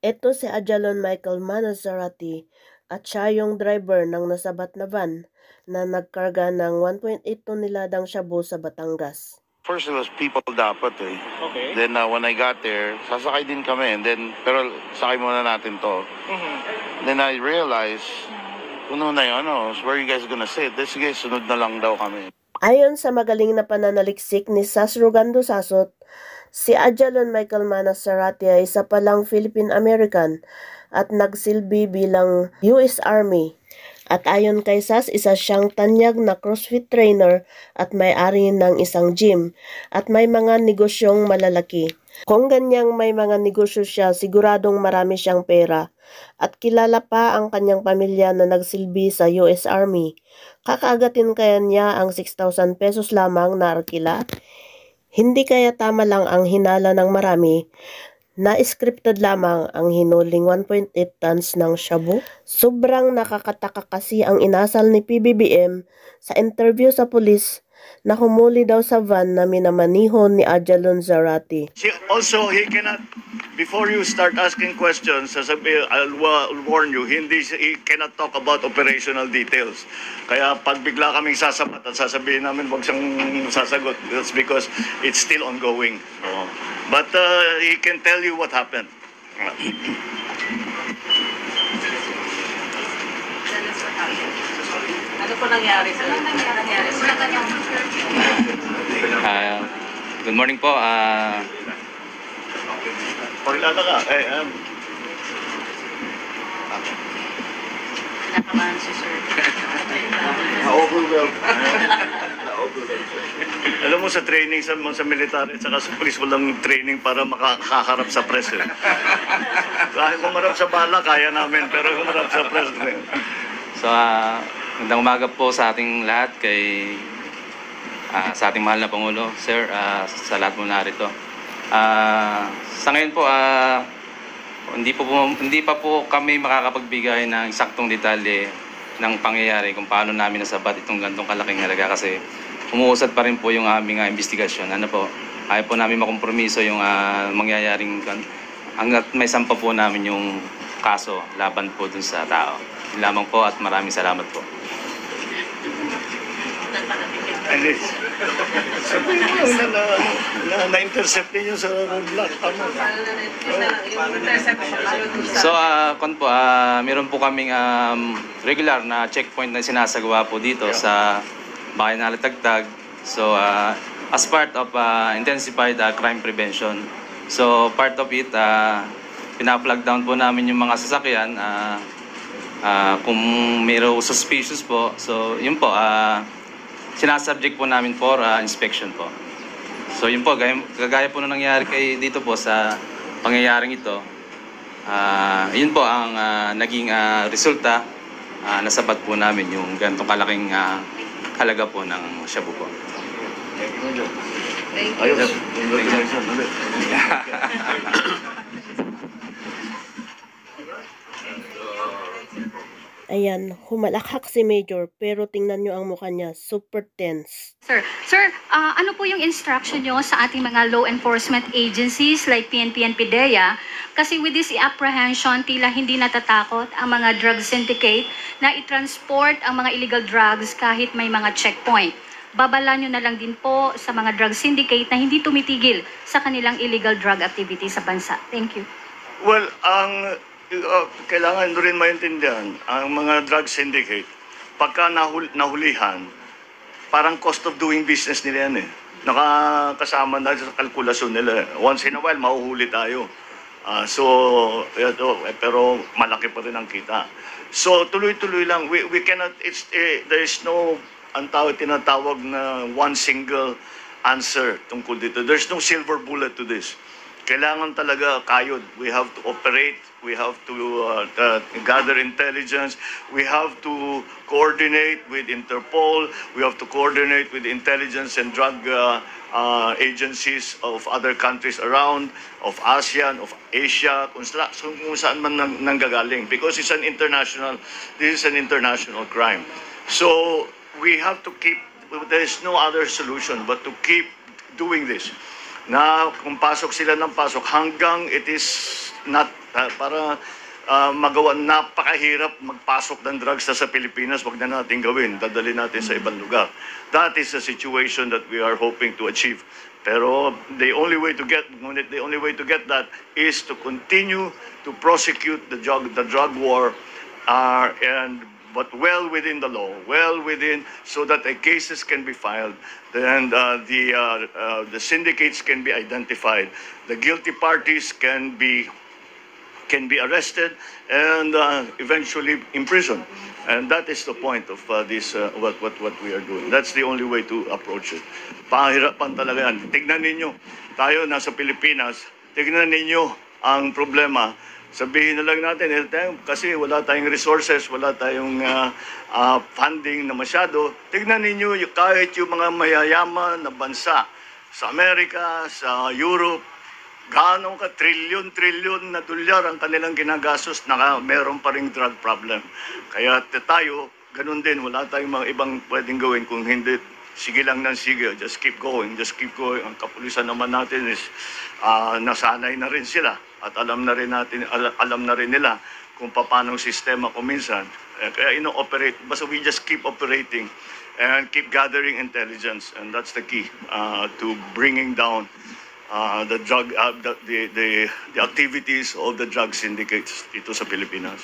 Ito si Ajalon Michael Manazarati at siya yung driver ng nasabat na van na nagkarga ng 1.8 tonneladang shabu sa Batangas. First, it was people dapat eh. Okay. Then when I got there, sasakay din kami. And then, pero sakay muna natin to. Then I realized, puno na yun, where you guys gonna sit? This guys, sunod na lang daw kami. Ayon sa magaling na pananaliksik ni Sas Rogando Sasot, si Ajalon Michael Manazarati ay isa palang Philippine-American at nagsilbi bilang US Army. At ayon kay Sas, isa siyang tanyag na CrossFit trainer at may-ari ng isang gym at may mga negosyong malalaki. Kung ganyang may mga negosyo siya, siguradong marami siyang pera. At kilala pa ang kanyang pamilya na nagsilbi sa US Army. Kakaagatin kaya niya ang 6,000 pesos lamang na arkila? Hindi kaya tama lang ang hinala ng marami na scripted lamang ang hinuling 1.8 tons ng shabu? Sobrang nakakataka kasi ang inasal ni PBBM sa interview sa pulis na humuli daw sa van na minamanihon ni Ajalon Zarati. Also, he cannot, before you start asking questions, I'll warn you, he cannot talk about operational details. Kaya pag bigla kaming sasabat at sasabihin namin wag siyang sasagot, that's because it's still ongoing. But he can tell you what happened. Ano po nangyari sa Good morning po. Pagkilala ka, Nakabahan si sir. alam mo sa training sa military at saka sa police, walang training para makakaharap sa press. Kahit kumarap sa bala, kaya namin, pero kumarap sa press. So, magandang umaga po sa ating lahat, sa ating mahal na Pangulo, Sir, sa lahat mo narito. Sa ngayon po, hindi pa po kami makakapagbigay ng eksaktong detalye ng pangyayari kung paano namin nasabat itong gantong kalaking halaga kasi umuusad pa rin po yung aming investigasyon. Ayaw po namin makompromiso yung mangyayaring hanggat may sampa po namin yung kaso laban po dun sa tao. Yun lamang po at maraming salamat po. Alice, sabi mo na-intercept ninyo sa roadblock. So, meron po kaming regular na checkpoint na sinasagawa po dito sa Bayan Nalatagtag. So, as part of intensified crime prevention. So, part of it, pina-flag down po namin yung mga sasakyan kung mayroong suspicious po. So, yun po, sinasubject po namin for inspection po. So, yun po, kagaya po na nangyari dito po sa pangyayaring ito. Yun po ang naging resulta. Nasabat po namin yung ganitong kalaking halaga po ng shabu po. Ayos. Ayan, humalakhak si Major pero tingnan nyo ang mukha niya, super tense. Sir, ano po yung instruction nyo sa ating mga law enforcement agencies like PNP and PDEA? Kasi with this apprehension, tila hindi natatakot ang mga drug syndicate na i-transport ang mga illegal drugs kahit may mga checkpoint. Babala nyo na lang din po sa mga drug syndicate na hindi tumitigil sa kanilang illegal drug activity sa bansa. Thank you. Well, kailangan rin maintindihan ang mga drug syndicate. Pagka nahulihan, parang cost of doing business nila yan eh. Nakakasama na sa kalkulasyon nila. Once in a while, mahuhuli tayo. Pero malaki pa rin ang kita. So, tuloy-tuloy lang. We cannot, there is no, tinatawag na one single answer tungkol dito. There's no silver bullet to this. Kailangan talaga kayod. We have to operate. We have to gather intelligence. We have to coordinate with Interpol. We have to coordinate with intelligence and drug agencies of other countries around, of ASEAN, of Asia, kung saan man nanggagaling. Because this is an international crime. So we have to keep, there is no other solution but to keep doing this. Na kung pasok sila ng pasok hanggang it is not para magawa. Napakahirap magpasok ng drugs sa Pilipinas, wag na natin gawin, dadali natin sa ibang lugar. That is the situation that we are hoping to achieve. Pero the only way to get that is to continue to prosecute the drug war, but well within the law, so that the cases can be filed, and the syndicates can be identified, the guilty parties can be arrested and eventually imprisoned. And that is the point of this, what we are doing. That's the only way to approach it. Pahirapan talaga yan. Tignan ninyo, tayo nasa Pilipinas, tignan ninyo ang problema. Sabihin na lang natin, kasi wala tayong resources, wala tayong funding na masyado. Tignan ninyo, kahit yung mga mayayaman na bansa sa Amerika, sa Europe, gaano ka trilyon na dolyar ang kanilang ginagastos na meron pa ring drug problem. Kaya tayo, ganun din, wala tayong mga ibang pwedeng gawin kung hindi sige lang ng sige, just keep going. Ang kapulisan naman natin is nasanay na rin sila at alam na rin nila kung paano ang sistema kuminsan. Kaya ino-operate, basta we just keep operating and keep gathering intelligence, and that's the key to bringing down the activities of the drug syndicates dito sa Pilipinas.